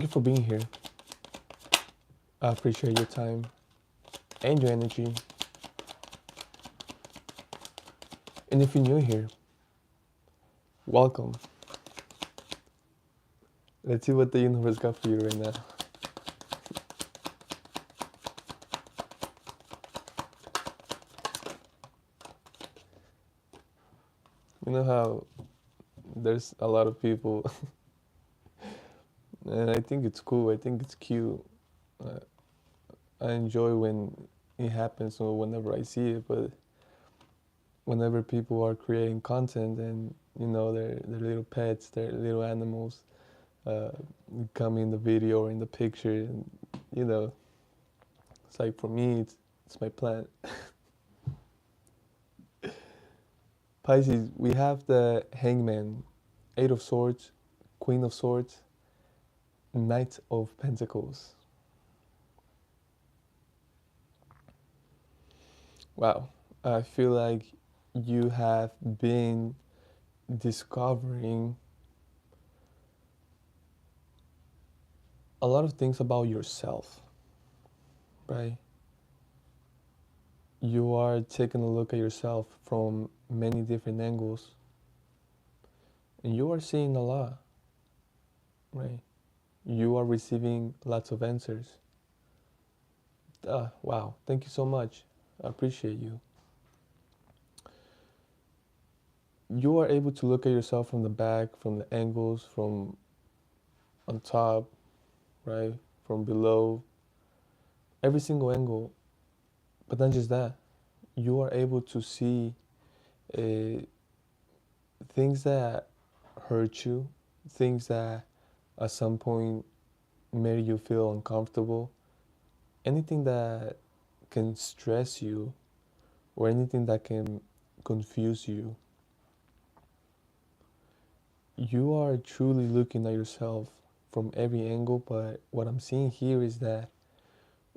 you for being here. I appreciate your time and your energy. And if you're new here, welcome. Let's see what the universe got for you right now. You know how there's a lot of people, and I think it's cool. I think it's cute. Uh, I enjoy when it happens or whenever I see it, but whenever people are creating content and their little pets, their little animals uh, come in the video or in the picture, and you know it's like for me it's my plant. Pisces, we have the Hangman, Eight of Swords, Queen of Swords, Knight of Pentacles. Wow, I feel like you have been discovering a lot of things about yourself, right? You are taking a look at yourself from many different angles, and you are seeing a lot, right? You are receiving lots of answers. Wow, thank you so much. I appreciate you. You are able to look at yourself from the back, from the angles, from on top, right? From below, every single angle. But not just that, you are able to see uh, things that hurt you, things that at some point made you feel uncomfortable, anything that can stress you, or anything that can confuse you. You are truly looking at yourself from every angle, but what I'm seeing here is that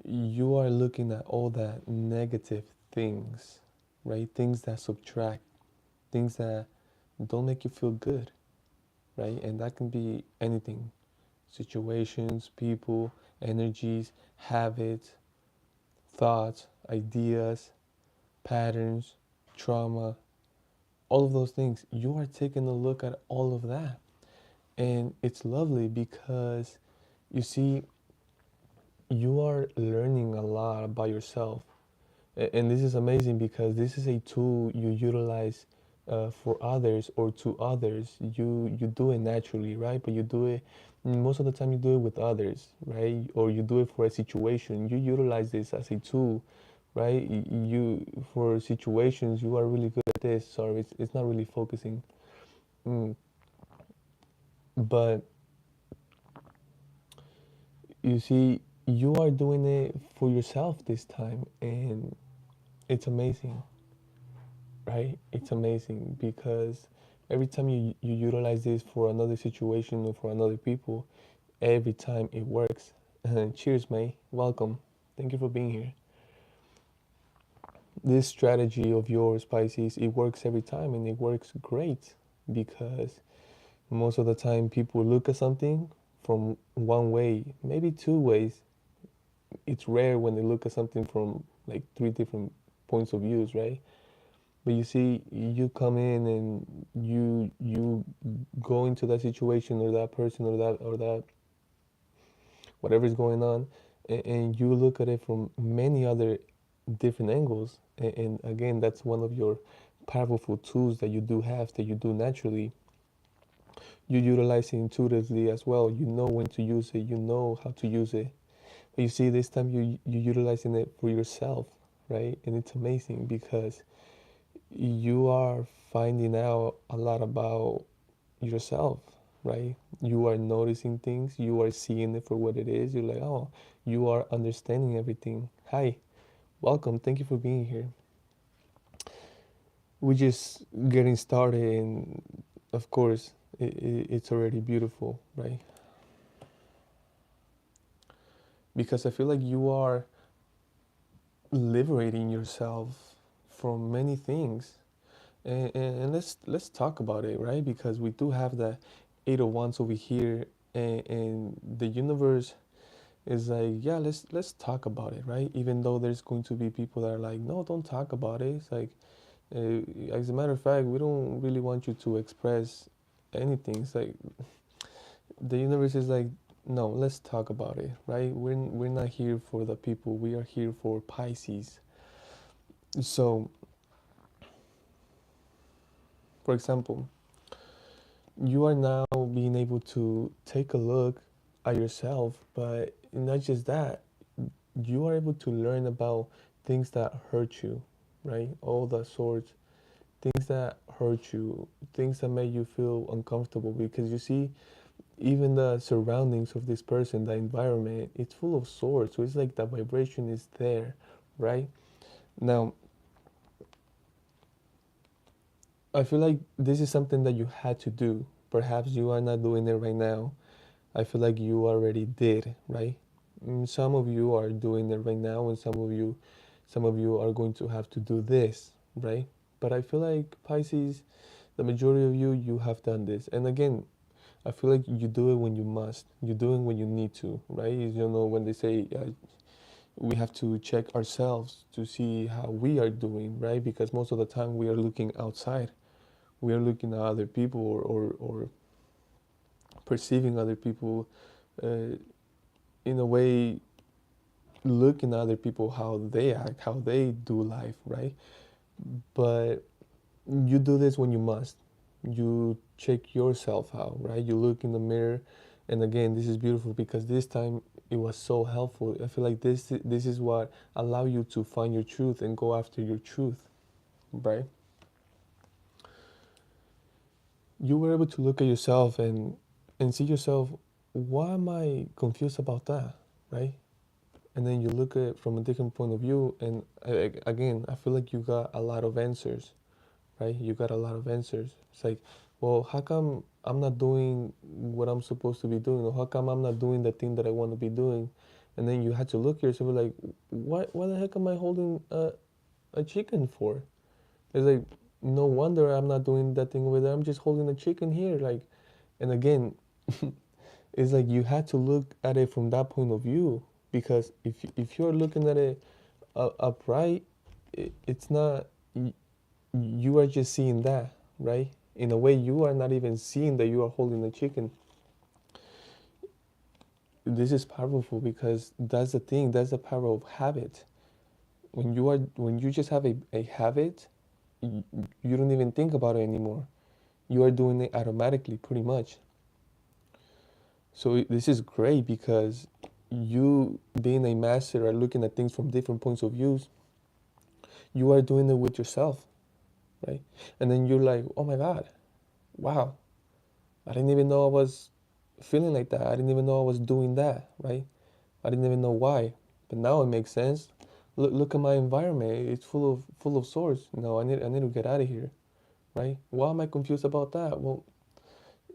you are looking at all that negative things, right? Things that subtract, things that don't make you feel good, right? And that can be anything: situations, people, energies, habits, thoughts, ideas, patterns, trauma, all of those things. You are taking a look at all of that. And it's lovely because you see, you are learning a lot about yourself. And this is amazing because this is a tool you utilize for others or to others. You do it naturally, right? But you do it most of the time. You do it with others, right? Or you do it for a situation. You utilize this as a tool, right? You for situations you are really good at this. Sorry, it's not really focusing. Mm. But you see, you are doing it for yourself this time, and it's amazing, right? It's amazing because every time you utilize this for another situation or for another people, every time it works. Cheers, mate. Welcome. Thank you for being here. This strategy of yours, Pisces, it works every time and it works great because most of the time people look at something from one way, maybe two ways. It's rare when they look at something from like three different points of views, right? But you see, you come in and you go into that situation or that person or that whatever's going on, and you look at it from many other different angles. And again, that's one of your powerful tools that you do have, that you do naturally. You utilize it intuitively as well. You know when to use it. You know how to use it. But you see, this time you utilizing it for yourself, right? And it's amazing because you are finding out a lot about yourself, right? You are noticing things, you are seeing it for what it is. You're like, oh, you are understanding everything. Hi, welcome. Thank you for being here. We're just getting started, and of course, it's already beautiful, right? Because I feel like you are liberating yourself from many things. And let's talk about it, right? Because we do have the 8 of wands over here and the universe is like, yeah, let's talk about it, right? Even though there's going to be people that are like, no, don't talk about it. It's like, as a matter of fact, we don't really want you to express anything. It's like the universe is like, no, let's talk about it, right? We're not here for the people. We are here for Pisces. So, for example, you are now being able to take a look at yourself, but not just that, you are able to learn about things that hurt you, right? All the sorts, things that hurt you, things that make you feel uncomfortable, because you see, even the surroundings of this person, the environment, it's full of swords. So it's like the vibration is there, right? Now, I feel like this is something that you had to do. Perhaps you are not doing it right now. I feel like you already did, right? Some of you are doing it right now, and some of you are going to have to do this, right? But I feel like Pisces, the majority of you, you have done this. And again, I feel like you do it when you must. You do it when you need to, right? You know, when they say we have to check ourselves to see how we are doing, right? Because most of the time we are looking outside. We are looking at other people, or perceiving other people, uh, in a way, looking at other people, how they act, how they do life, right? But you do this when you must. You check yourself out, right? You look in the mirror, and again, this is beautiful because this time it was so helpful. I feel like this is what allow you to find your truth and go after your truth, right? You were able to look at yourself and see yourself. Why am I confused about that, right? And then you look at it from a different point of view, and again, I feel like you got a lot of answers, right? You got a lot of answers. It's like, well, how come I'm not doing what I'm supposed to be doing? Or how come I'm not doing the thing that I want to be doing? And then you had to look at yourself like, why the heck am I holding a chicken for? It's like, no wonder I'm not doing that thing over there. I'm just holding a chicken here. Like, and again, it's like you had to look at it from that point of view, because if you're looking at it upright, it's not, you are just seeing that, right? In a way, you are not even seeing that you are holding a chicken. This is powerful because that's the thing, that's the power of habit. When you just have a habit, you don't even think about it anymore. You are doing it automatically, pretty much. So this is great because you, being a master, are looking at things from different points of views. You are doing it with yourself, right? And then you're like, oh my God, wow, I didn't even know I was feeling like that. I didn't even know I was doing that, right? I didn't even know why. But now it makes sense. Look at my environment. It's full of swords. No, I need to get out of here, right? Why am I confused about that? Well,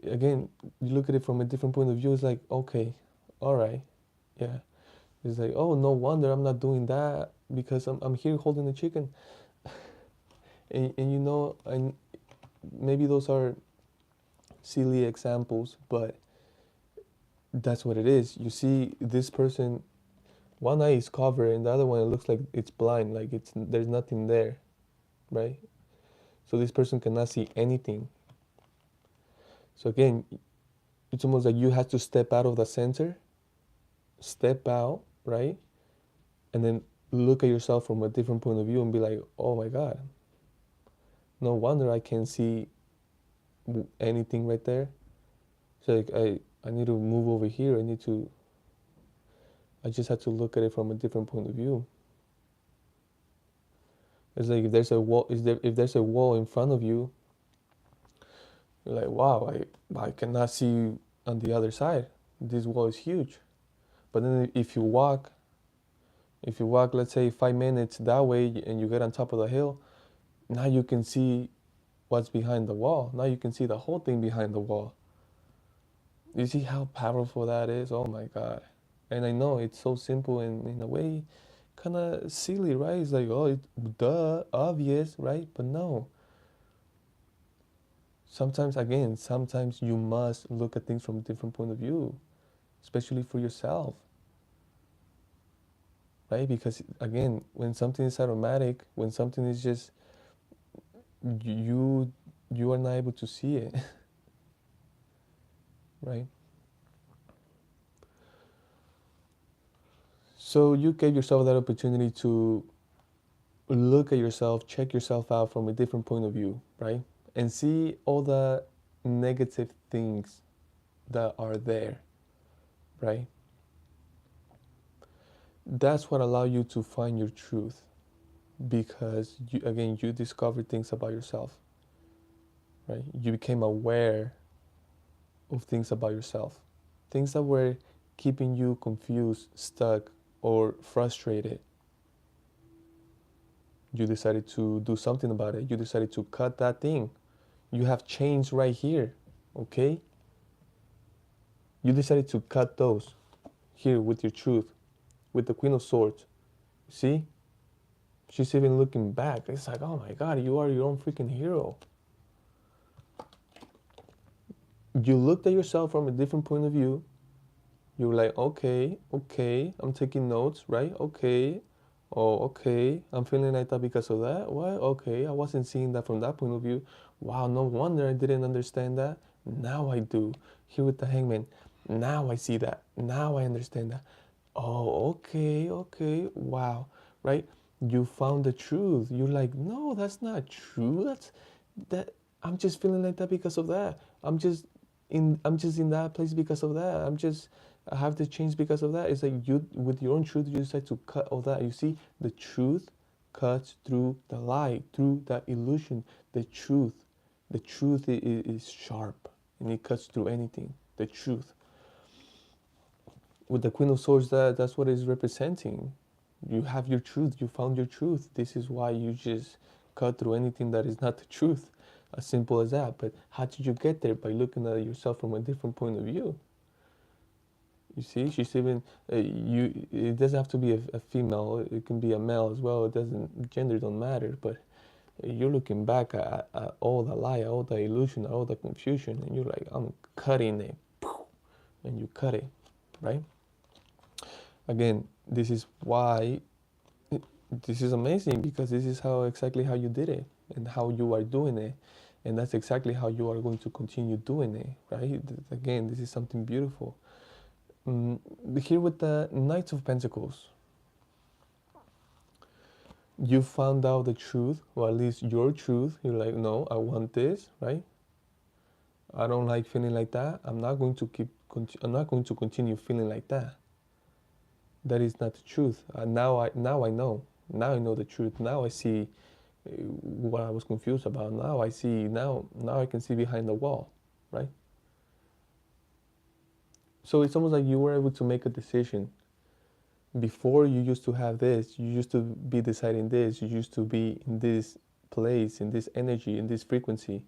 again, you look at it from a different point of view. It's like, okay, all right, yeah. It's like, oh, no wonder I'm not doing that because I'm here holding the chicken. And you know, and maybe those are silly examples, but that's what it is. You see this person, one eye is covered and the other one, it looks like it's blind, like there's nothing there, right? So this person cannot see anything. So again, it's almost like you have to step out of the center, step out, right? And then look at yourself from a different point of view and be like, oh my God, no wonder I can't see anything right there. So like I need to move over here. I just have to look at it from a different point of view. It's like if there's a wall in front of you, you're like, wow, I cannot see on the other side. This wall is huge. But then if you walk, let's say 5 minutes that way, and you get on top of the hill, now you can see what's behind the wall. Now you can see the whole thing behind the wall. You see how powerful that is? Oh my God. And I know it's so simple and in a way kind of silly, right? It's like, oh, it's duh, obvious, right? But no. Sometimes you must look at things from a different point of view, especially for yourself, right? Because again, when something is automatic, when something is just you you are not able to see it, right? So you gave yourself that opportunity to look at yourself, check yourself out from a different point of view, right? And see all the negative things that are there, right? That's what allow you to find your truth, because you discovered things about yourself, right? You became aware of things about yourself, things that were keeping you confused, stuck, or frustrated. You decided to do something about it. You decided to cut that thing. You have chains right here, okay? You decided to cut those here with your truth, with the Queen of Swords. See? She's even looking back. It's like, oh my God, you are your own freaking hero. You looked at yourself from a different point of view. You were like, okay, I'm taking notes, right? Okay. Oh, okay. I'm feeling like that because of that. What? Okay. I wasn't seeing that from that point of view. Wow, no wonder I didn't understand that. Now I do. Here with the hangman. Now I see that. Now I understand that. Oh, okay. Wow. Right? You found the truth. You're like, no, that's not true. That I'm just feeling like that because of that. I'm just in that place because of that. I have to change because of that. It's like you, with your own truth, you decide to cut all that. You see, the truth cuts through the lie, through that illusion. The truth, is sharp, and it cuts through anything. The truth. With the Queen of Swords, that's what it's representing. You have your truth. You found your truth. This is why you just cut through anything that is not the truth. As simple as that. But how did you get there? By looking at yourself from a different point of view. You see, she's even you. It doesn't have to be a female. It can be a male as well. It doesn't. Gender don't matter. But you're looking back at all the lie, all the illusion, all the confusion, and you're like, I'm cutting it, and you cut it, right? Again, this is why this is amazing, because this is exactly how you did it, and how you are doing it, and that's exactly how you are going to continue doing it, right? Again, this is something beautiful. Here with the Knights of Pentacles, you found out the truth, or at least your truth. You're like, no, I want this, right? I don't like feeling like that. I'm not going to I'm not going to continue feeling like that. That is not the truth. Now I know. Now I know the truth. Now I see what I was confused about. Now I see. Now I can see behind the wall, right? So it's almost like you were able to make a decision. Before, you used to have this. You used to be deciding this. You used to be in this place, in this energy, in this frequency.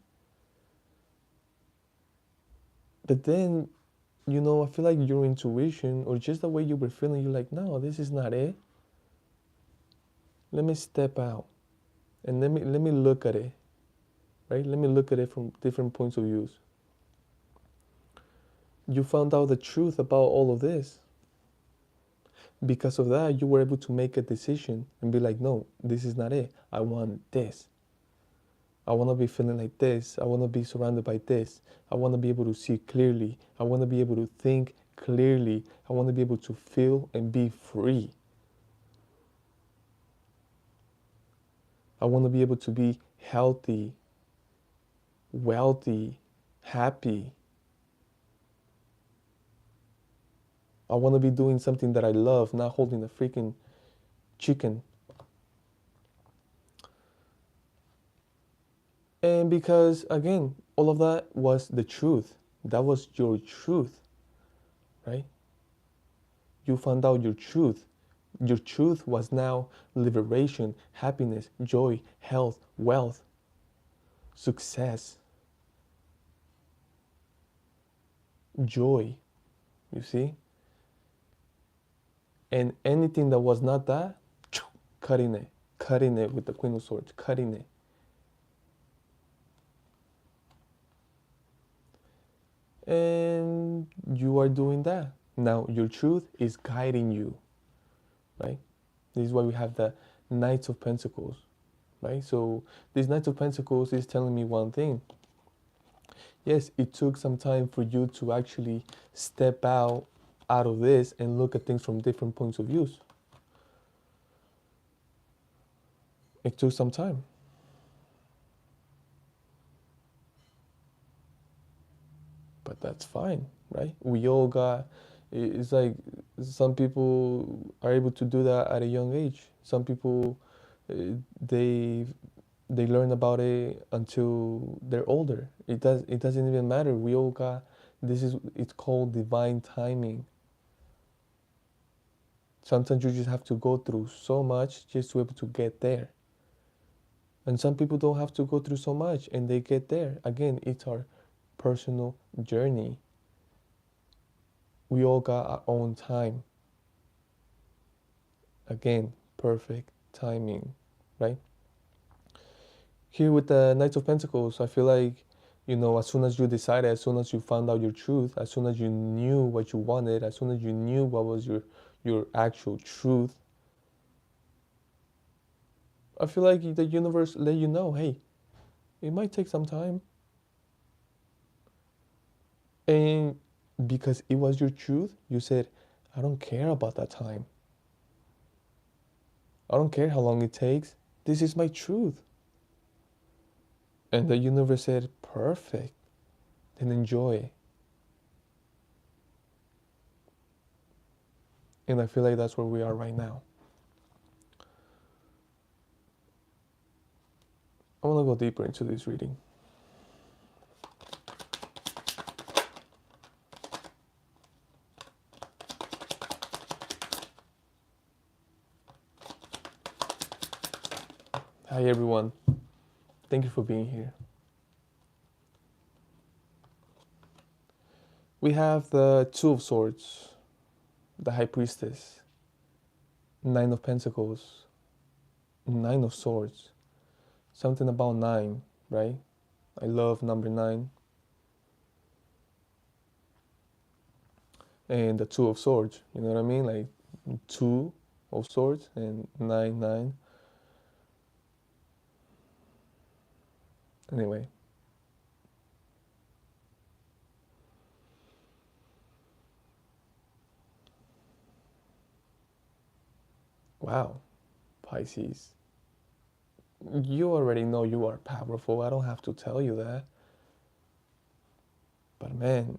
But then, I feel like your intuition, or just the way you were feeling, you're like, no, this is not it. Let me step out, and let me look at it, right? Let me look at it from different points of views. You found out the truth about all of this. Because of that, you were able to make a decision and be like, no, this is not it. I want this. I want to be feeling like this. I want to be surrounded by this. I want to be able to see clearly. I want to be able to think clearly. I want to be able to feel and be free. I want to be able to be healthy, wealthy, happy. I want to be doing something that I love, not holding a freaking chicken. And because, again, all of that was the truth. That was your truth, right? You found out your truth. Your truth was now liberation, happiness, joy, health, wealth, success, joy, you see? And anything that was not that, cutting it with the Queen of Swords, cutting it. and you are doing that. Now your truth is guiding you, right? This is why we have the Knights of Pentacles, right? So this Knight of Pentacles is telling me one thing. Yes, it took some time for you to actually step out of this and look at things from different points of views. It took some time. But that's fine, right? We all got, it's like some people are able to do that at a young age. Some people, uh, they they learn about it until they're older. It doesn't even matter. We all got, this is, it's called divine timing. Sometimes you just have to go through so much just to be able to get there. And some people don't have to go through so much and they get there. Again, it's our personal journey. We all got our own time. Again, perfect timing, right? Here with the Knights of Pentacles, I feel like, as soon as you decided, as soon as you found out your truth, as soon as you knew what you wanted, as soon as you knew what was your actual truth, I feel like the universe let you know, hey, it might take some time. And because it was your truth, you said, I don't care about that time. I don't care how long it takes. This is my truth. And the universe said, perfect. Then enjoy. And I feel like that's where we are right now. I want to go deeper into this reading. Hi everyone. Thank you for being here. We have the Two of Swords, the High Priestess, Nine of Pentacles, Nine of Swords. Something about 9, right? I love number 9. And the Two of Swords, you know what I mean? Like 2 of Swords and 9, 9. Anyway. Wow, Pisces. You already know you are powerful. I don't have to tell you that. But man,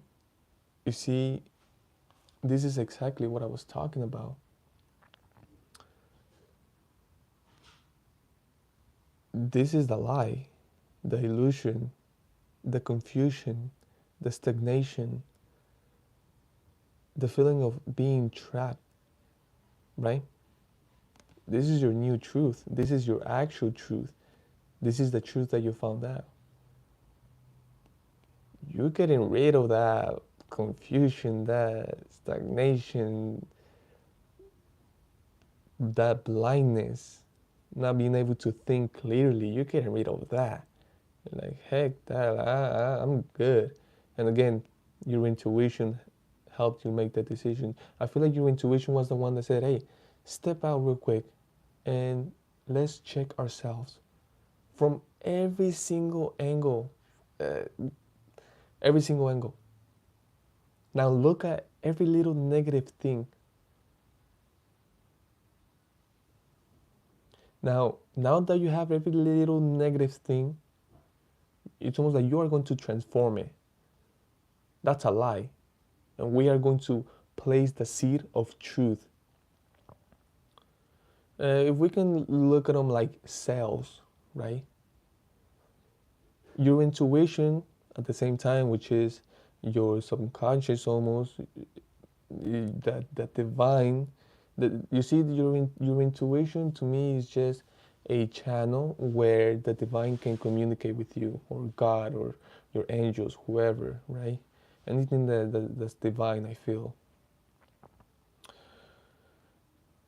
you see, this is exactly what I was talking about. This is the lie, the illusion, the confusion, the stagnation, the feeling of being trapped, right? This is your new truth. This is your actual truth. This is the truth that you found out. You're getting rid of that confusion, that stagnation, that blindness, not being able to think clearly. You're getting rid of that. You're like, heck, that I'm good. And again, your intuition helped you make that decision. I feel like your intuition was the one that said, hey, step out real quick and let's check ourselves from every single angle. Uh, every single angle. Now look at every little negative thing. Now that you have every little negative thing, it's almost like you are going to transform it. That's a lie. And we are going to place the seed of truth. If we can look at them like cells, right? Your intuition at the same time, which is your subconscious almost, that divine, that you see your intuition to me is just a channel where the divine can communicate with you, or God, or your angels, whoever, right? Anything that's divine, I feel.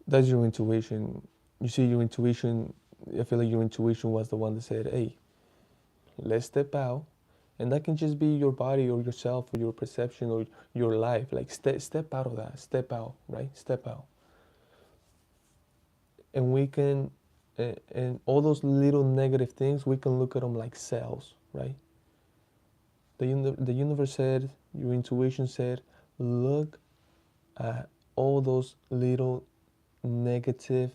That's your intuition. You see, your intuition, I feel like your intuition was the one that said, hey, let's step out And that can just be your body or yourself or your perception or your life. Like step out of that. Step out, right? Step out. And we can, and all those little negative things, we can look at them like cells, right? The universe said, your intuition said, look at all those little negative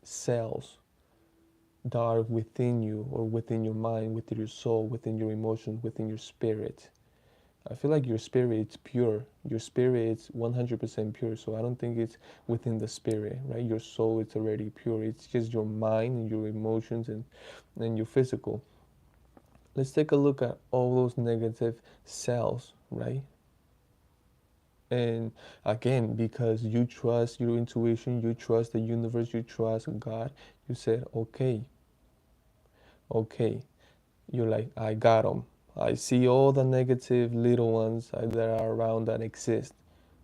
cells that are within you or within your mind, within your soul, within your emotions, within your spirit. I feel like your spirit is pure. Your spirit is 100% pure. So I don't think it's within the spirit, right? Your soul is already pure. It's just your mind and your emotions and your physical. Let's take a look at all those negative cells, right? And again, because you trust your intuition, you trust the universe, you trust God, you said, okay, okay. You're like, I got them. I see all the negative little ones that are around that exist.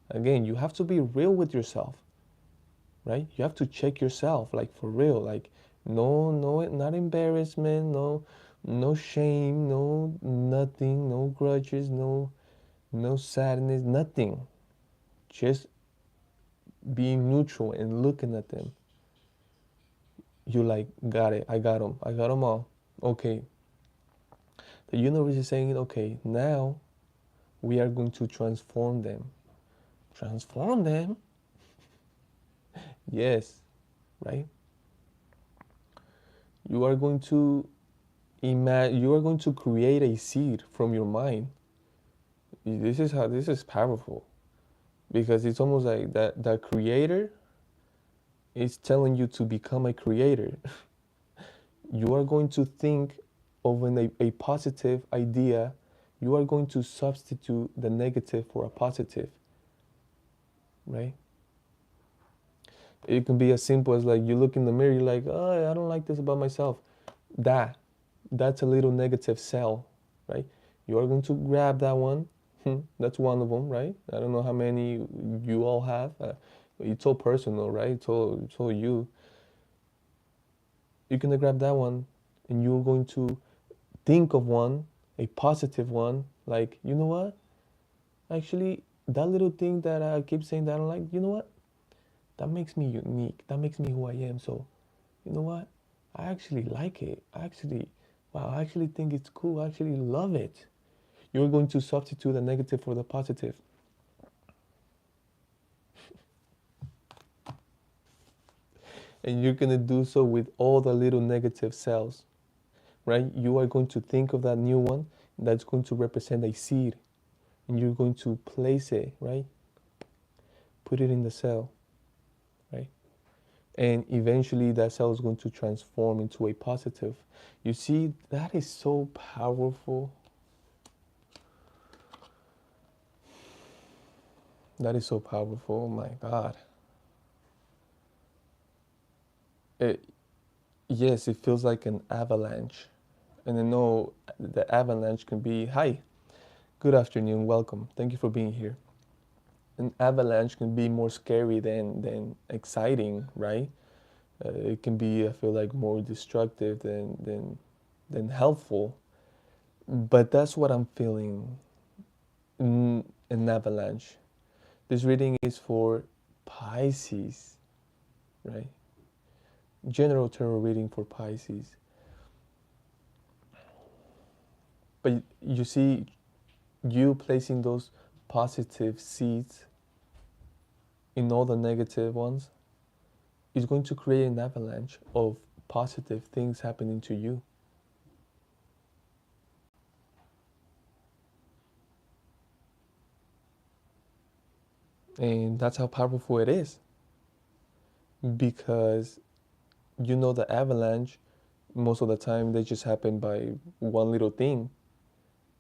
Again, you have to be real with yourself, right? You have to check yourself, like for real. Like, no, not embarrassment, no shame, no nothing, no grudges, no sadness, nothing. Just being neutral and looking at them. You like, got it. I got them. I got them all. Okay. The universe is saying, okay, now we are going to transform them. Transform them? Yes, right? You are going to you are going to create a seed from your mind. This is powerful because it's almost like that creator is telling you to become a creator. You are going to think of a positive idea. You are going to substitute the negative for a positive, right? It can be as simple as like you look in the mirror, you're like, oh, I don't like this about myself. That that's a little negative cell, right? You are going to grab that one. That's one of them, right? I don't know how many you all have. It's all personal, right? It's all you. You're gonna grab that one, and you're going to think of one, a positive one. Like, you know what? Actually, that little thing that I keep saying that I don't like. You know what? That makes me unique. That makes me who I am. So, you know what? I actually like it. Wow, I actually think it's cool. I actually love it. You're going to substitute the negative for the positive. And you're going to do so with all the little negative cells, right? You are going to think of that new one that's going to represent a seed. And you're going to place it, right? Put it in the cell, right? And eventually that cell is going to transform into a positive. You see, that is so powerful. That is so powerful. Oh my God. It, yes, it feels like an avalanche. And I know the avalanche can be, hi, good afternoon, welcome. Thank you for being here. An avalanche can be more scary than exciting, right? It can be, I feel like, more destructive than helpful. But that's what I'm feeling in an avalanche. This reading is for Pisces, right? General tarot reading for Pisces. But you see, you placing those positive seeds in all the negative ones is going to create an avalanche of positive things happening to you. And that's how powerful it is. Because you know the avalanche, most of the time they just happen by one little thing.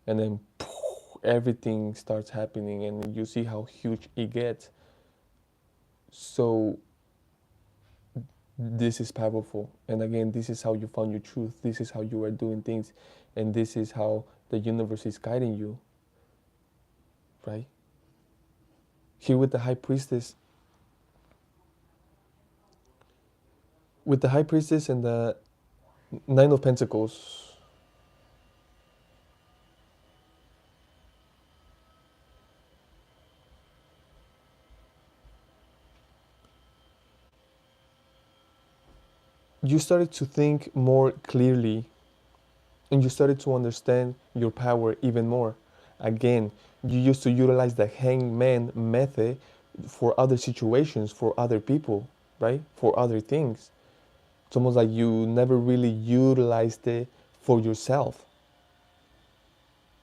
And then poof, everything starts happening and you see how huge it gets. So this is powerful. And again, this is how you found your truth. This is how you are doing things. And this is how the universe is guiding you, right? Here with the high priestess and the Nine of Pentacles. you started to think more clearly, and you started to understand your power even more. Again, you used to utilize the hangman method for other situations, for other people, right? For other things. It's almost like you never really utilized it for yourself.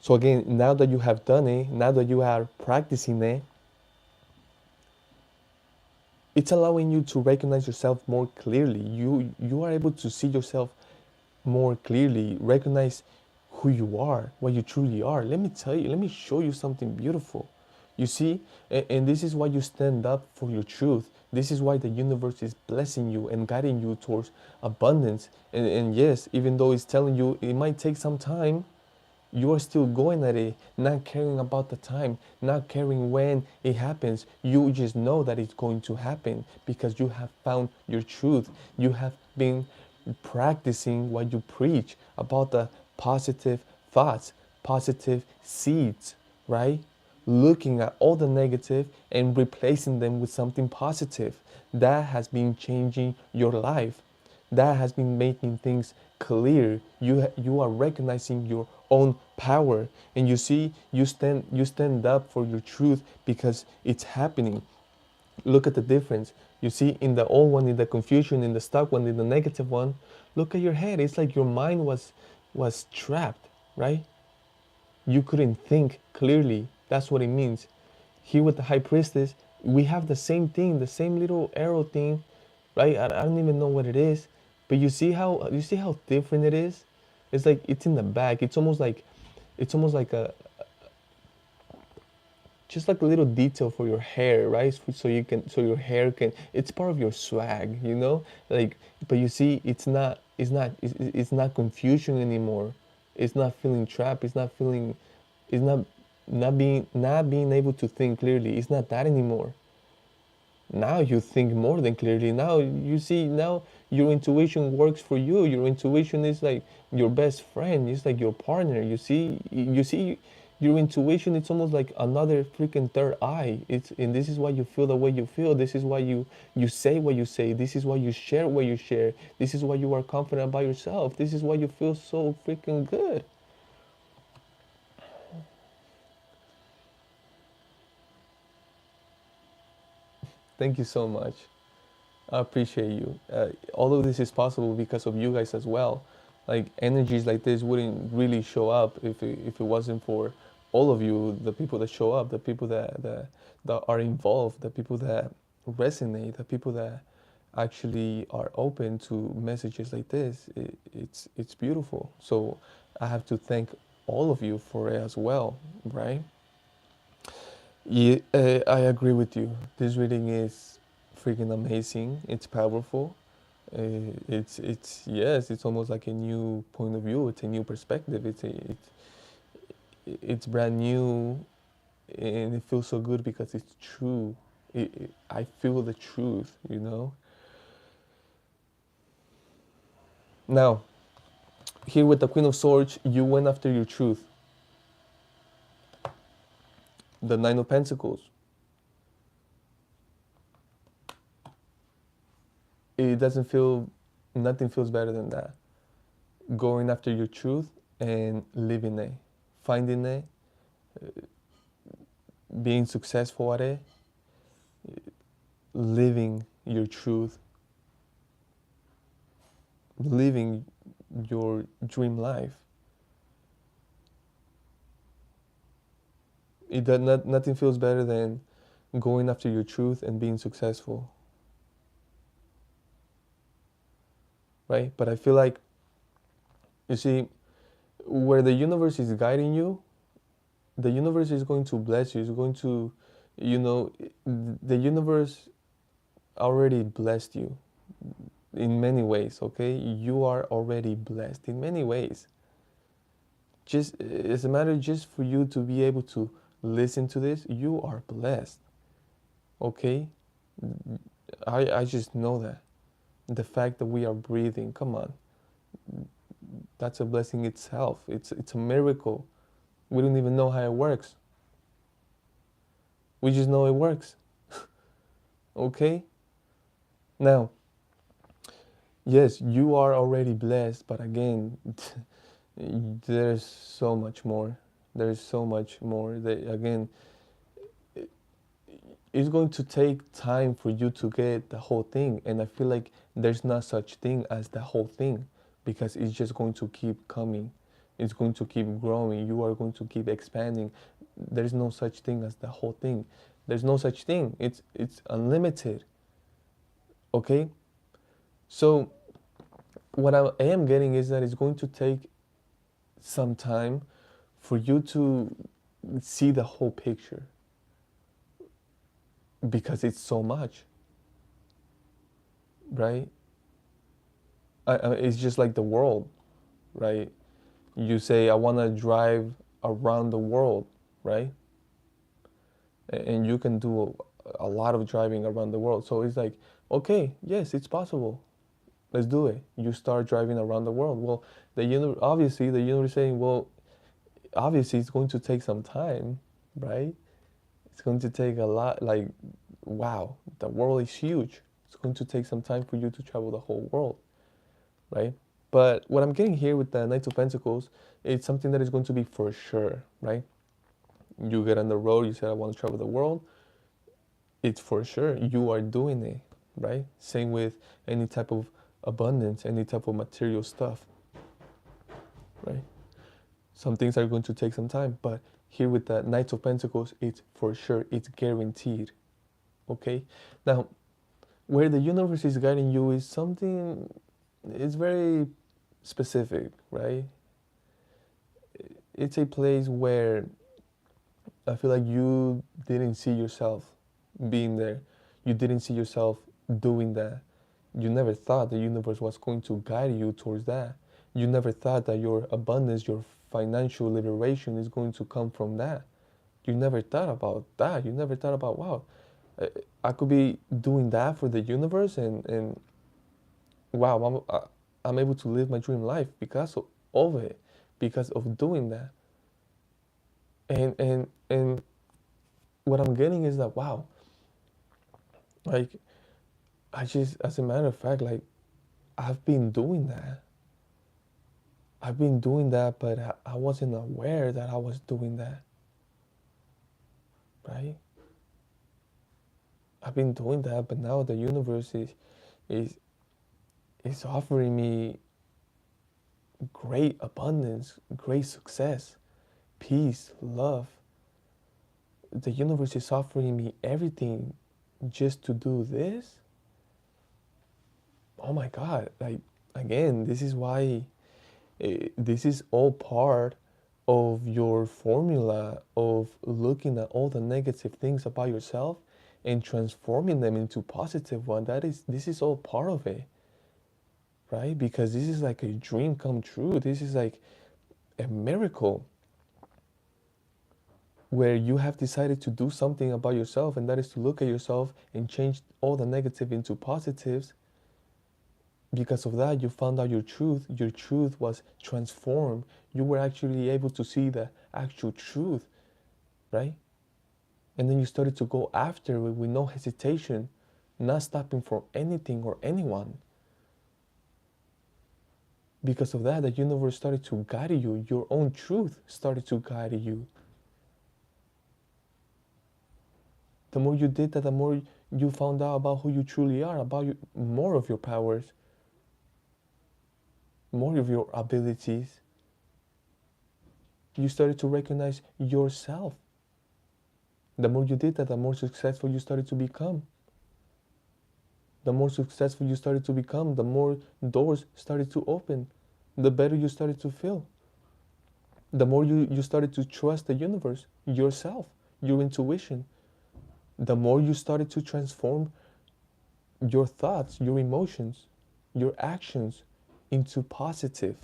So again, now that you have done it, now that you are practicing it, it's allowing you to recognize yourself more clearly. You are able to see yourself more clearly, recognize who you are, what you truly are. Let me tell you, let me show you something beautiful. You see, and this is why you stand up for your truth. This is why the universe is blessing you and guiding you towards abundance. And yes, even though it's telling you it might take some time, you are still going at it, not caring about the time, not caring when it happens. You just know that it's going to happen because you have found your truth. You have been practicing what you preach about the positive thoughts, positive seeds, right? Looking at all the negative and replacing them with something positive. That has been changing your life. That has been making things clear. You are recognizing your own power, and you see you stand up for your truth because it's happening. Look at the difference. You see, in the old one, in the confusion, in the stuck one, in the negative one, look at your head. It's like your mind was trapped, right? You couldn't think clearly. That's what it means. Here with the high priestess, we have the same thing, the same little arrow thing, right? I don't even know what it is, but you see how different it is. It's like it's in the back. It's almost like a just like a little detail for your hair, right? So your hair can, it's part of your swag, like. But you see, it's not confusion anymore. It's not feeling trapped. It's not being able to think clearly. It's not that anymore. Now you think more than clearly. Now you see, now your intuition works for you. Your intuition is like your best friend. It's like your partner. You see your intuition. It's almost like another freaking third eye. And this is why you feel the way you feel. This is why you say what you say. This is why you share what you share. This is why you are confident about yourself. This is why you feel so freaking good. Thank you so much. I appreciate you. All of this is possible because of you guys as well. Like energies like this wouldn't really show up if it wasn't for all of you, the people that show up, the people that are involved, the people that resonate, the people that actually are open to messages like this. It's beautiful. So I have to thank all of you for it as well, right? Yeah, I agree with you. This reading is freaking amazing. It's powerful. It's yes, it's almost like a new point of view. It's a new perspective. It's brand new, and it feels so good because it's true. I feel the truth. Now, here with the Queen of Swords, you went after your truth. The Nine of Pentacles. It doesn't feel, nothing feels better than that. Going after your truth and living it, finding it, being successful at it, living your truth, living your dream life. Nothing feels better than going after your truth and being successful, right? But I feel like, you see, where the universe is guiding you, the universe is going to bless you. It's going to, you know, the universe already blessed you in many ways, okay? You are already blessed in many ways. Just it's a matter just for you to be able to listen to this. You are blessed, okay? I just know that. The fact that we are breathing, come on, that's a blessing itself. It's a miracle. We don't even know how it works. We just know it works. Okay? Now, Yes, you are already blessed, but again, there's so much more. There's so much more. That, again, it's going to take time for you to get the whole thing, and I feel like there's not such thing as the whole thing, because it's just going to keep coming. It's going to keep growing. You are going to keep expanding. There's no such thing as the whole thing. There's no such thing. It's unlimited. Okay? So what I am getting is that it's going to take some time for you to see the whole picture, because it's so much, right? It's just like the world, right? You say, I want to drive around the world, right? And you can do a lot of driving around the world. So it's like, okay, yes, it's possible. Let's do it. You start driving around the world. Well, obviously the universe is saying, well, obviously it's going to take some time, right? It's going to take a lot. Like, wow, the world is huge. It's going to take some time for you to travel the whole world, right? But what I'm getting here with the Knight of Pentacles, it's something that is going to be for sure, right? You get on the road, you said, I want to travel the world. It's for sure. You are doing it, right? Same with any type of abundance, any type of material stuff, right? Some things are going to take some time, but here with the Knight of Pentacles, it's for sure, it's guaranteed, okay? Now, where the universe is guiding you is something, it's very specific, right? It's a place where I feel like you didn't see yourself being there. You didn't see yourself doing that. You never thought the universe was going to guide you towards that. You never thought that your abundance, your financial liberation is going to come from that. You never thought about that. You never thought about, wow, I could be doing that for the universe, and wow, I'm able to live my dream life because of it, because of doing that. And what I'm getting is that, wow, like, I just, as a matter of fact, like, I've been doing that. I've been doing that, but I wasn't aware that I was doing that, right? I've been doing that, but now the universe is is offering me great abundance, great success, peace, love. The universe is offering me everything just to do this. Oh my God! Like, again, this is why this is all part of your formula of looking at all the negative things about yourself and transforming them into positive one. This is all part of it, right? Because this is like a dream come true. This is like a miracle where you have decided to do something about yourself, and that is to look at yourself and change all the negative into positives. Because of that, you found out your truth. Your truth was transformed. You were actually able to see the actual truth, right? And then you started to go after it with no hesitation, not stopping for anything or anyone. Because of that, the universe started to guide you. Your own truth started to guide you. The more you did that, the more you found out about who you truly are, about more of your powers, more of your abilities. You started to recognize yourself. The more you did that, the more successful you started to become. The more successful you started to become, the more doors started to open, the better you started to feel. The more you started to trust the universe, yourself, your intuition. The more you started to transform your thoughts, your emotions, your actions into positive.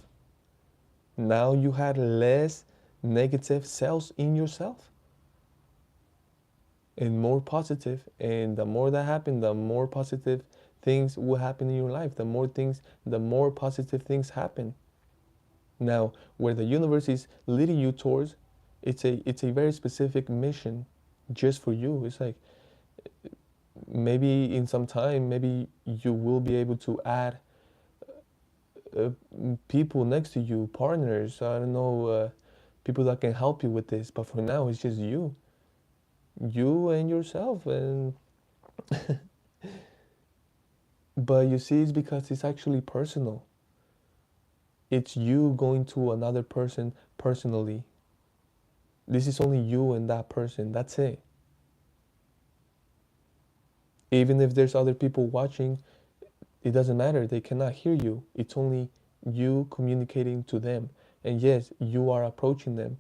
Now you had less negative cells in yourself and more positive. And the more that happened, the more positive things will happen in your life. The more positive things happen. Now, where the universe is leading you towards, it's a very specific mission just for you. It's like, maybe in some time, maybe you will be able to add uh, people next to you, partners, I don't know, people that can help you with this. But for now, it's just you and yourself. And but you see, it's because it's actually personal. It's you going to another person personally. This is only you and that person. That's it. Even if there's other people watching, it doesn't matter. They cannot hear you. It's only you communicating to them. And yes, you are approaching them.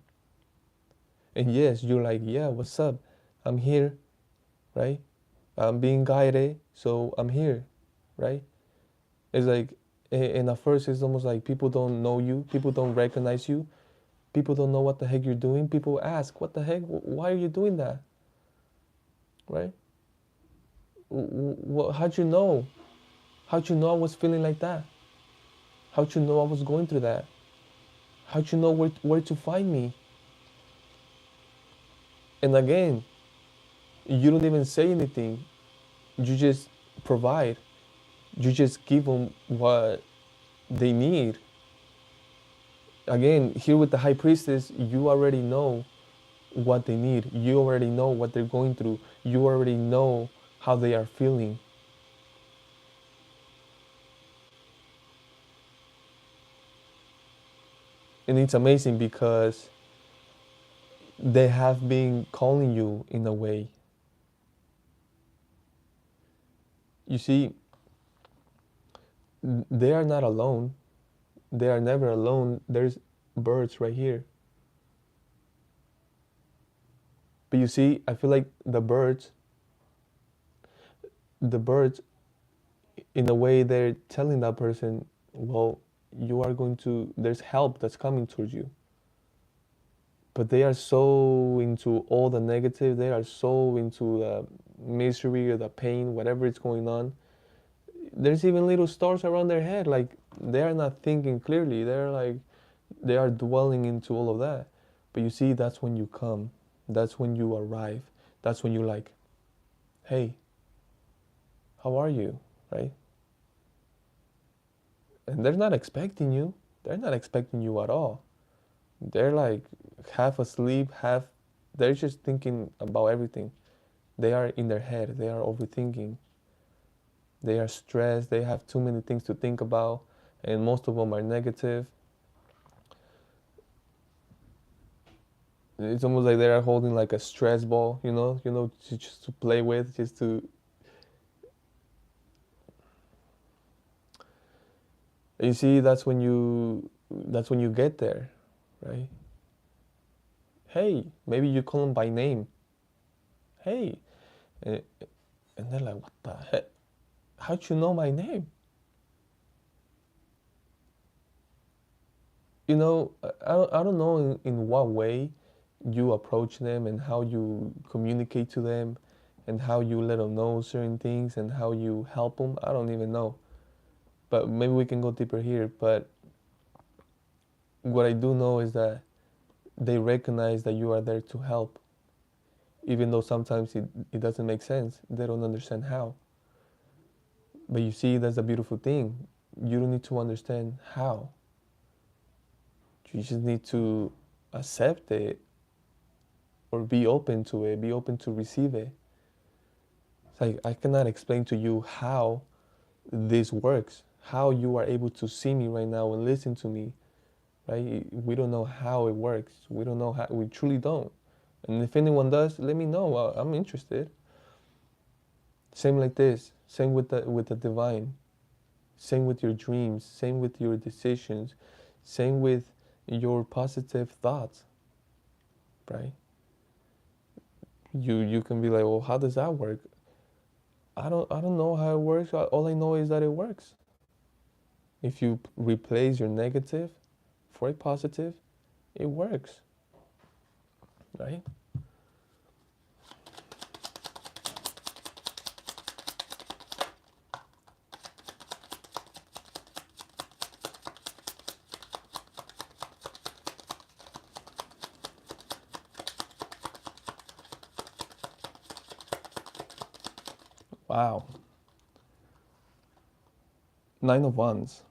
And yes, you're like, yeah, what's up? I'm here, right? I'm being guided, so I'm here, right? It's like, and at first, it's almost like people don't know you, people don't recognize you, people don't know what the heck you're doing. People ask, what the heck? Why are you doing that, right? How'd you know? How'd you know I was feeling like that? How'd you know I was going through that? How'd you know where to find me? And again, you don't even say anything. You just provide. You just give them what they need. Again, here with the high priestess, you already know what they need. You already know what they're going through. You already know how they are feeling. And it's amazing because they have been calling you in a way. You see, they are not alone. They are never alone. There's birds right here. But you see, I feel like the birds, in a way, they're telling that person, well, you are going to, there's help that's coming towards you. But they are so into all the negative, they are so into the misery or the pain, whatever is going on. There's even little stars around their head, like they are not thinking clearly. They're like, they are dwelling into all of that. But you see, that's when you come, that's when you arrive, that's when you're like, hey, how are you, right? And they're not expecting you. They're not expecting you at all. They're like half asleep, half, they're just thinking about everything. They are in their head, they are overthinking, they are stressed, they have too many things to think about, and most of them are negative. It's almost like they are holding like a stress ball, just to play with, just to. You see, that's when you get there, right? Hey, maybe you call them by name. Hey, and they're like, what the heck? How'd you know my name? I don't know in what way you approach them and how you communicate to them and how you let them know certain things and how you help them. I don't even know. But maybe we can go deeper here. But what I do know is that they recognize that you are there to help, even though sometimes it doesn't make sense. They don't understand how. But you see, that's a beautiful thing. You don't need to understand how. You just need to accept it or be open to it, be open to receive it. It's like I cannot explain to you how this works, how you are able to see me right now and listen to me, right? We don't know how it works. We don't know how, we truly don't. And if anyone does, let me know. I'm interested. Same like this, same with the divine, same with your dreams, same with your decisions, same with your positive thoughts, right? You can be like, well, how does that work? I don't know how it works. All I know is that it works. If you replace your negative for a positive, it works, right? Wow. Nine of Wands.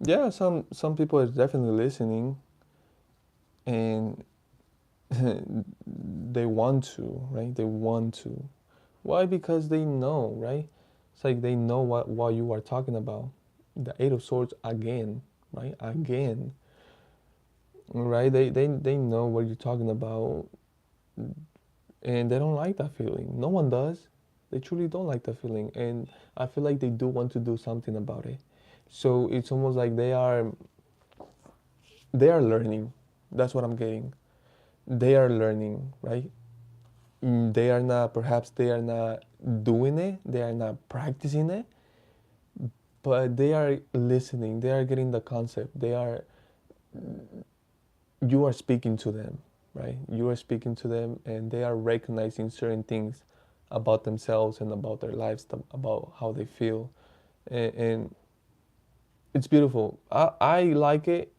Yeah, some people are definitely listening, and they want to, right? They want to. Why? Because they know, right? It's like they know what you are talking about. The Eight of Swords again, right? Again, right? They know what you're talking about, and they don't like that feeling. No one does. They truly don't like that feeling, and I feel like they do want to do something about it. So it's almost like they are learning. That's what I'm getting. They are learning, right? They are not, perhaps they are not doing it, they are not practicing it, but they are listening, they are getting the concept, you are speaking to them, right? You are speaking to them, and they are recognizing certain things about themselves and about their lives, about how they feel, and it's beautiful. I like it.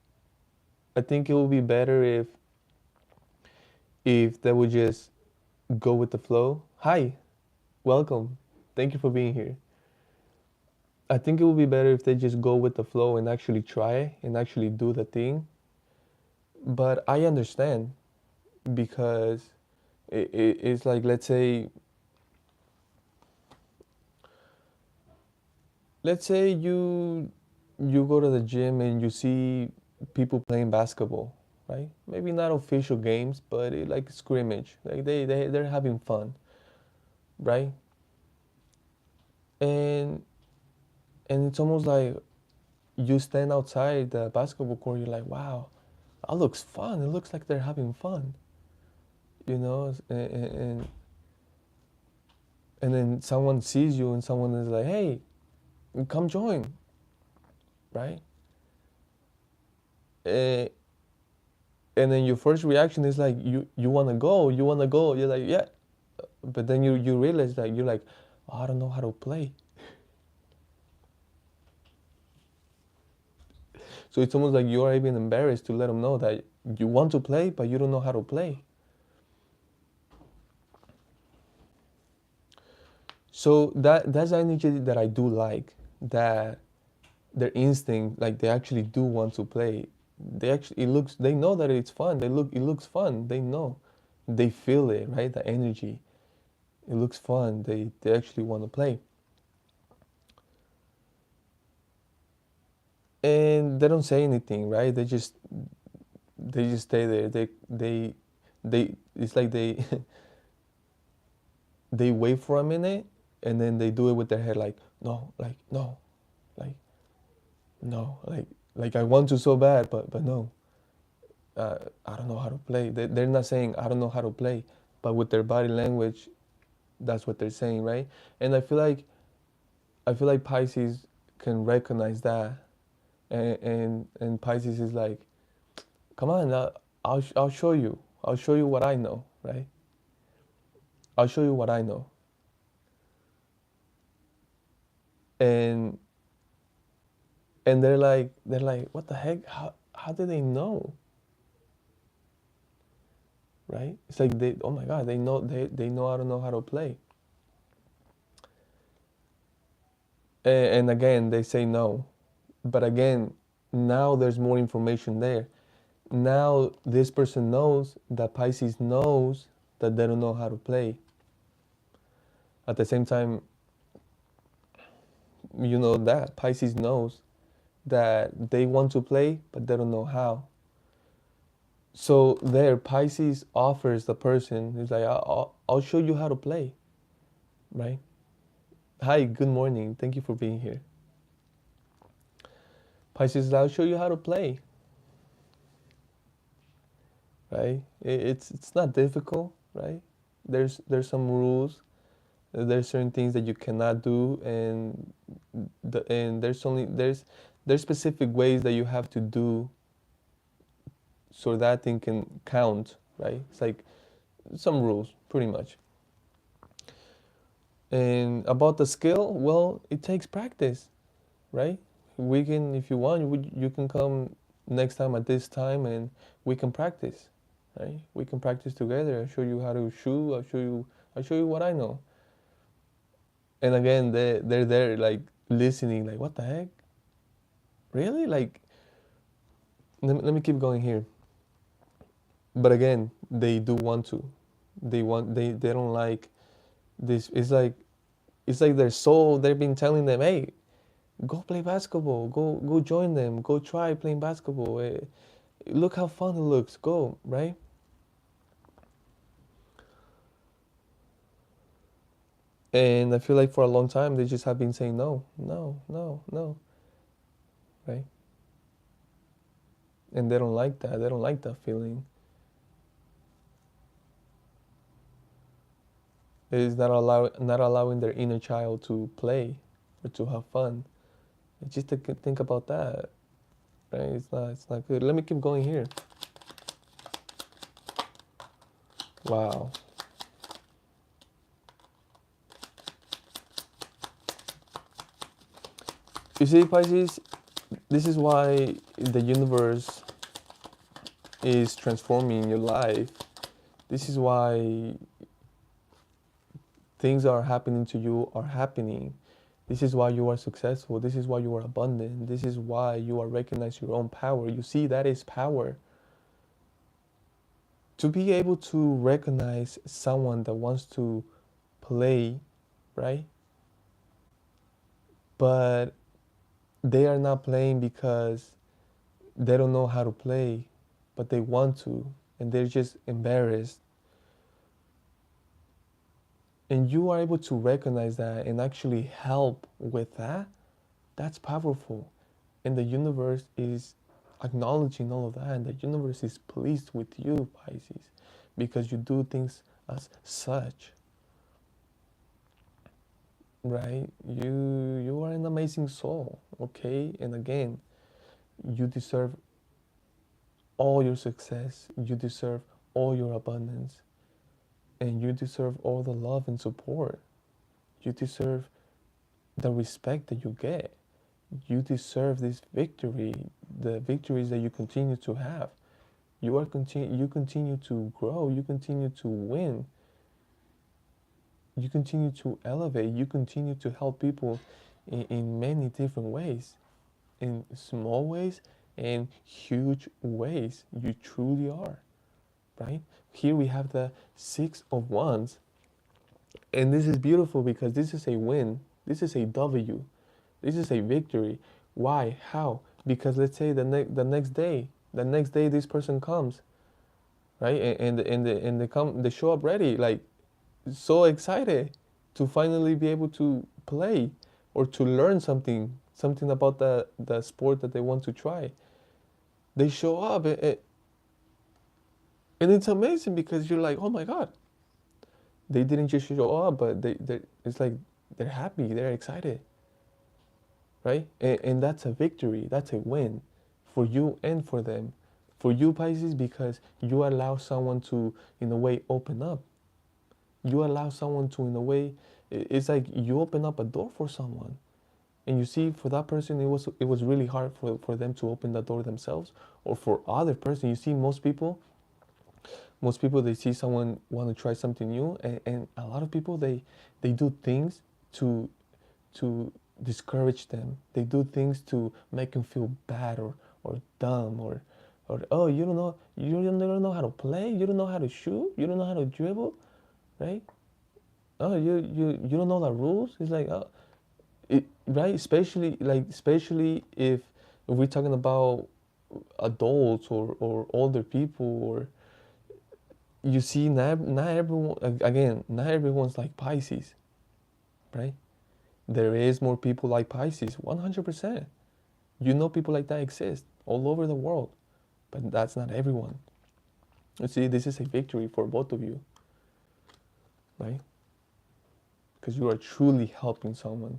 I think it would be better if they would just go with the flow. Hi, welcome, thank you for being here. I think it would be better if they just go with the flow and actually try and actually do the thing. But I understand, because it's like, let's say you go to the gym and you see people playing basketball, right? Maybe not official games, but like scrimmage. Like they're having fun, right? And and it's almost like you stand outside the basketball court, you're like, wow, that looks fun. It looks like they're having fun, and then someone sees you and someone is like, hey, come join, right? Eh, and then your first reaction is like, you want to go, you're like, yeah, but then you realize that you're like, oh, I don't know how to play. So it's almost like you are even embarrassed to let them know that you want to play, but you don't know how to play. So that's the energy that I do like, that their instinct, like they actually do want to play. They know that it's fun. It looks fun. They know, they feel it, right? The energy, it looks fun. They actually want to play, and they don't say anything, right? They just stay there. They it's like they wait for a minute, and then they do it with their head, like no, like no, like no, like I want to so bad, but no, I don't know how to play. They're not saying I don't know how to play, but with their body language, that's what they're saying, right? And I feel like Pisces can recognize that, and Pisces is like, come on, I'll show you. I'll show you what I know, right? I'll show you what I know. And they're like, what the heck? How do they know, right? It's like oh my God, they know I don't know how to play. And again, they say no. But again, now there's more information there. Now this person knows that Pisces knows that they don't know how to play. At the same time, you know that Pisces knows that they want to play, but they don't know how. So there, Pisces offers the person, he's like, I'll show you how to play, right? Hi, good morning. Thank you for being here. Pisces, I'll show you how to play, right? It's not difficult, right? There's some rules. There's certain things that you cannot do, and there's specific ways that you have to do so that thing can count, right? It's like some rules, pretty much. And about the skill, well, it takes practice, right? We can, if you want, you can come next time at this time, and we can practice, right? We can practice together. I'll show you how to shoot. I'll show you what I know. And again, they're there like listening, like what the heck? Really? Like, let me keep going here. But again, they do want to. They don't like this. It's like their soul, they've been telling them, hey, go play basketball, go join them, go try playing basketball. Look how fun it looks. Go, right? And I feel like for a long time they just have been saying no, no, no, no, right? And they don't like that. They don't like that feeling. It is not allowing their inner child to play or to have fun. Just to think about that, right? It's not good. Let me keep going here. Wow. You see, Pisces, this is why the universe is transforming your life. This is why things are happening to you are happening. This is why you are successful. This is why you are abundant. This is why you are recognizing your own power. You see, that is power. To be able to recognize someone that wants to play, right? But they are not playing because they don't know how to play, but they want to, and they're just embarrassed. And you are able to recognize that and actually help with that, that's powerful. And the universe is acknowledging all of that, and the universe is pleased with you, Pisces, because you do things as such, right? You are an amazing soul, okay? And again, you deserve all your success, you deserve all your abundance, and you deserve all the love and support. You deserve the respect that you get. You deserve this victory, the victories that you continue to have. You continue to grow, you continue to win, you continue to elevate, you continue to help people in many different ways, in small ways and huge ways. You truly are, right? Here we have the Six of Wands, and this is beautiful because this is a win, this is a W, this is a victory. Why? How? Because let's say the next day this person comes, right? And they show up ready, like so excited to finally be able to play or to learn something about the sport that they want to try. They show up and it's amazing because you're like, oh my God, they didn't just show up, but they it's like they're happy, they're excited, right? And that's a victory, that's a win for you and for them. For you, Pisces, because you allow someone to, in a way, open up. You allow someone to, in a way, it's like you open up a door for someone. And you see, for that person, it was really hard for them to open the door themselves, or for other person. You see, most people they see someone want to try something new, and a lot of people they do things to to discourage them. They do things to make them feel bad or dumb or oh, you don't know how to play, you don't know how to shoot, you don't know how to dribble, right? Oh, you don't know the rules. It's like right, especially if we're talking about adults or older people, or you see, not everyone, again, not everyone's like Pisces, right? There is more people like Pisces, 100%. You know, people like that exist all over the world, but that's not everyone. You see, this is a victory for both of you, right? Because you are truly helping someone.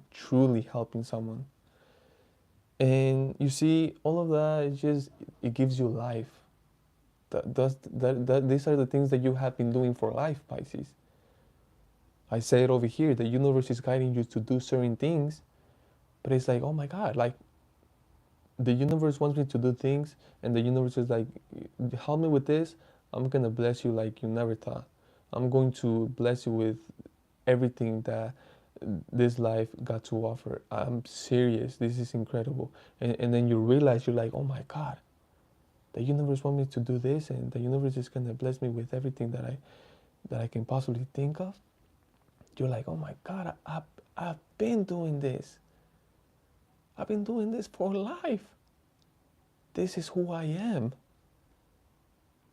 And you see, all of that is just, it gives you life. These are the things that you have been doing for life, Pisces. I say it over here, the universe is guiding you to do certain things, but it's like, oh my God, like the universe wants me to do things, and the universe is like, help me with this. I'm gonna bless you like you never thought. I'm going to bless you with everything that this life got to offer. I'm serious. This is incredible. And then you realize, you're like, oh my God, the universe wants me to do this, and the universe is gonna bless me with everything that I can possibly think of. You're like, oh my God, I've been doing this. I've been doing this for life. This is who I am,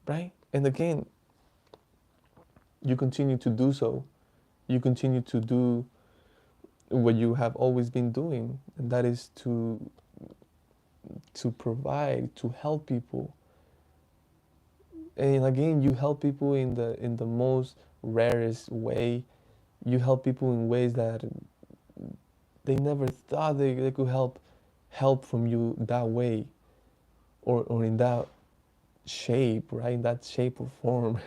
right? And again, you continue to do so. You continue to do what you have always been doing, and that is to provide, to help people. And again, you help people in the most rarest way. You help people in ways that they never thought they could help from you that way, or in that shape, right? In that shape or form.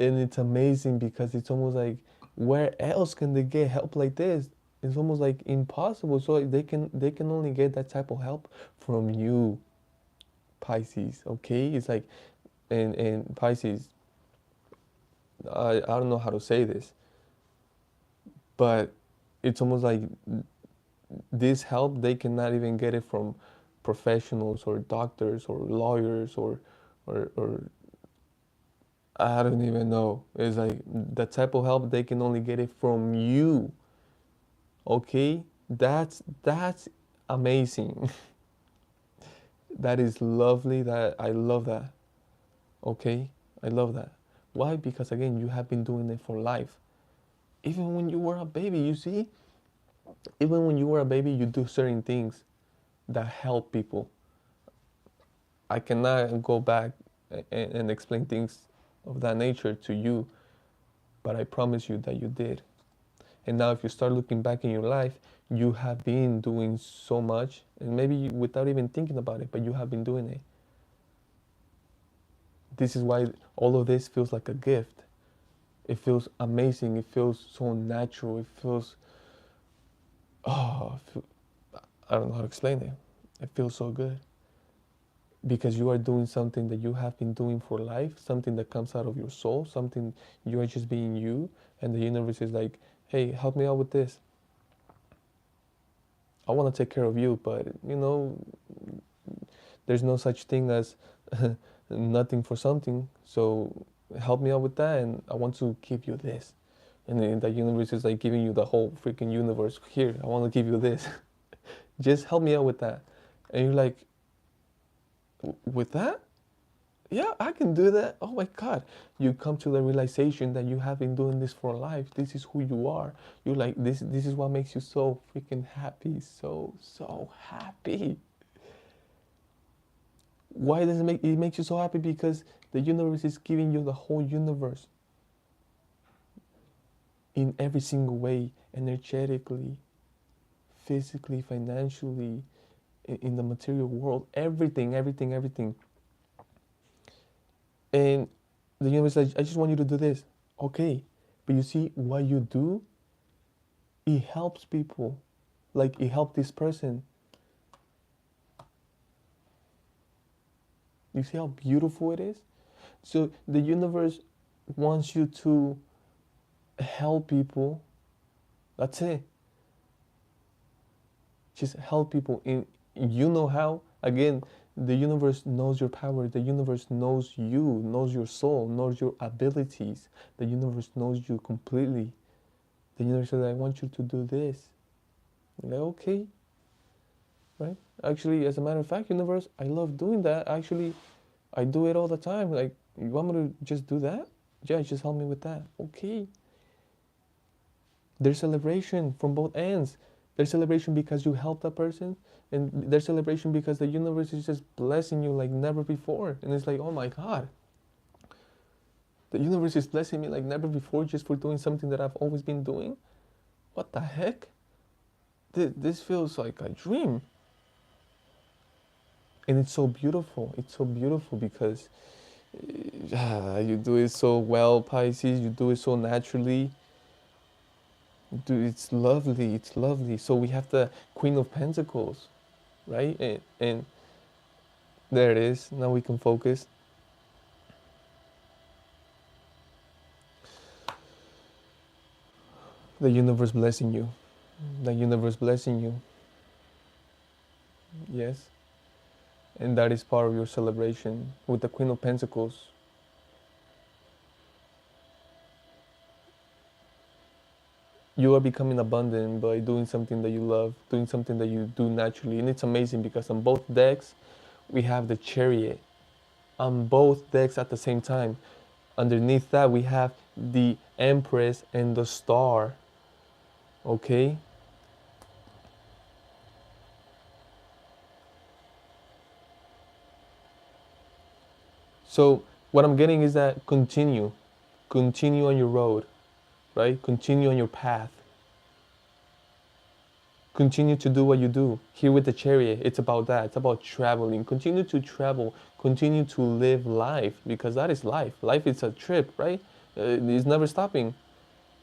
And it's amazing because it's almost like, where else can they get help like this? It's almost like impossible. So they can only get that type of help from you, Pisces. Okay, it's like, and Pisces, I don't know how to say this, but it's almost like this help, they cannot even get it from professionals or doctors or lawyers or I don't even know. It's like the type of help, they can only get it from you. Okay? That's amazing. That is lovely. That I love that. Okay? I love that. Why? Because again, you have been doing it for life. Even when you were a baby, you see? Even when you were a baby, you do certain things that help people. I cannot go back and explain things of that nature to you, but I promise you that you did. And now, if you start looking back in your life, you have been doing so much, and maybe without even thinking about it, but you have been doing it. This is why all of this feels like a gift. It feels amazing. It feels so natural. It feels, oh, I don't know how to explain it. It feels so good because you are doing something that you have been doing for life, something that comes out of your soul, something you are just being you, and the universe is like, hey, help me out with this. I want to take care of you, but there's no such thing as nothing for something. So help me out with that, and I want to give you this. And then the universe is like giving you the whole freaking universe. Here, I want to give you this. Just help me out with that. And you're like, with that? Yeah, I can do that. Oh my God. You come to the realization that you have been doing this for life. This is who you are. You're like, this is what makes you so freaking happy. So happy. Why does it makes you so happy? Because the universe is giving you the whole universe in every single way, energetically, physically, financially, in the material world, everything, everything, everything. And the universe is like, I just want you to do this. Okay. But you see, what you do, it helps people. Like it helped this person. You see how beautiful it is? So the universe wants you to help people. That's it. Just help people in, you know how. Again, the universe knows your power. The universe knows you, knows your soul, knows your abilities. The universe knows you completely. The universe says, I want you to do this. You're like, okay, right? Actually, as a matter of fact, universe, I love doing that. Actually, I do it all the time. Like, you want me to just do that? Yeah, just help me with that. Okay. There's celebration from both ends. There's celebration because you helped that person, and there's celebration because the universe is just blessing you like never before. And it's like, oh my God, the universe is blessing me like never before just for doing something that I've always been doing. What the heck? This feels like a dream. And it's so beautiful. It's so beautiful because you do it so well, Pisces. You do it so naturally. Dude, it's lovely. It's lovely. So we have the Queen of Pentacles, right? And there it is. Now we can focus. The universe blessing you. The universe blessing you. Yes. And that is part of your celebration with the Queen of Pentacles. You are becoming abundant by doing something that you love, doing something that you do naturally. And it's amazing because on both decks, we have the Chariot. On both decks at the same time. Underneath that, we have the Empress and the Star. Okay? So, what I'm getting is that continue. Continue on your road, right? Continue on your path. Continue to do what you do. Here with the Chariot, it's about that. It's about traveling. Continue to travel. Continue to live life because that is life. Life is a trip, right? It's never stopping.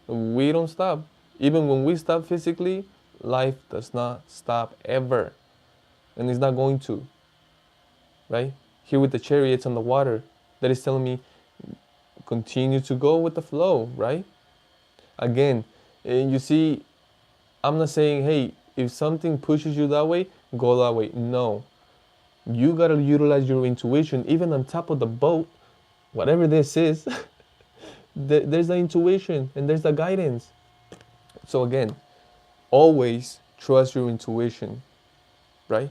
We don't stop. Even when we stop physically, life does not stop ever. And it's not going to, right? Here with the Chariots on the water, that is telling me continue to go with the flow, right? Again, and you see, I'm not saying, hey, if something pushes you that way, go that way. No. You gotta utilize your intuition, even on top of the boat, whatever this is, there's the intuition and there's the guidance. So again, always trust your intuition, right?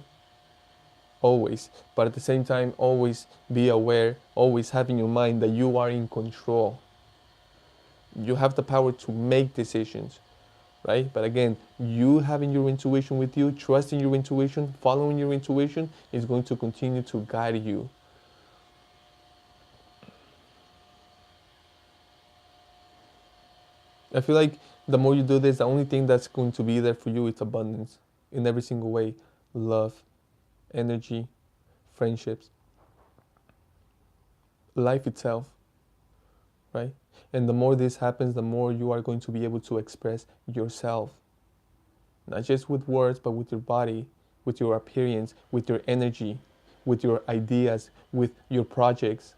Always. But at the same time, always be aware, always have in your mind that you are in control. You have the power to make decisions, right? But again, you having your intuition with you, trusting your intuition, following your intuition is going to continue to guide you. I feel like the more you do this, the only thing that's going to be there for you is abundance in every single way. Love, energy, friendships, life itself, right? And the more this happens, the more you are going to be able to express yourself. Not just with words, but with your body, with your appearance, with your energy, with your ideas, with your projects.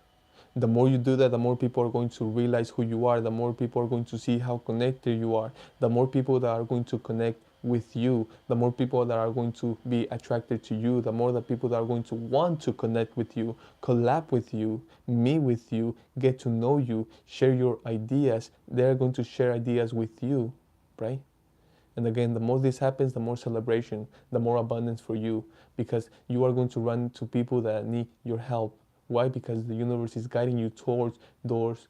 The more you do that, the more people are going to realize who you are, the more people are going to see how connected you are, the more people that are going to connect with you, the more people that are going to be attracted to you, the more the people that are going to want to connect with you, collab with you, meet with you, get to know you, share your ideas. They're going to share ideas with you, right? And again, the more this happens, the more celebration, the more abundance for you, because you are going to run to people that need your help. Why? Because the universe is guiding you towards those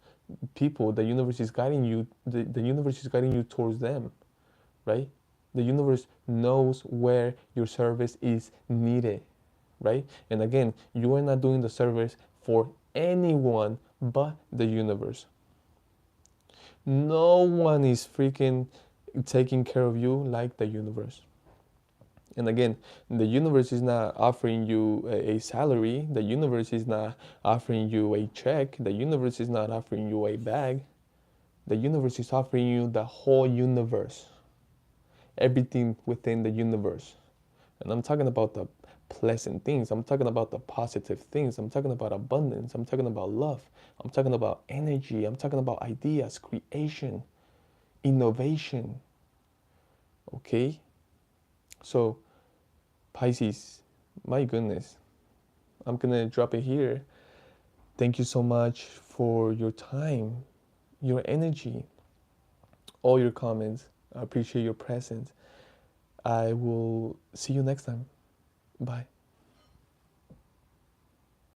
people. The universe is guiding you. The universe is guiding you towards them, right? The universe knows where your service is needed, right? And again, you are not doing the service for anyone but the universe. No one is freaking taking care of you like the universe. And again, the universe is not offering you a salary. The universe is not offering you a check. The universe is not offering you a bag. The universe is offering you the whole universe. Everything within the universe. And I'm talking about the pleasant things. I'm talking about the positive things. I'm talking about abundance. I'm talking about love. I'm talking about energy. I'm talking about ideas, creation, innovation. Okay? So, Pisces, my goodness, I'm gonna drop it here. Thank you so much for your time, your energy, all your comments. I appreciate your presence. I will see you next time. Bye.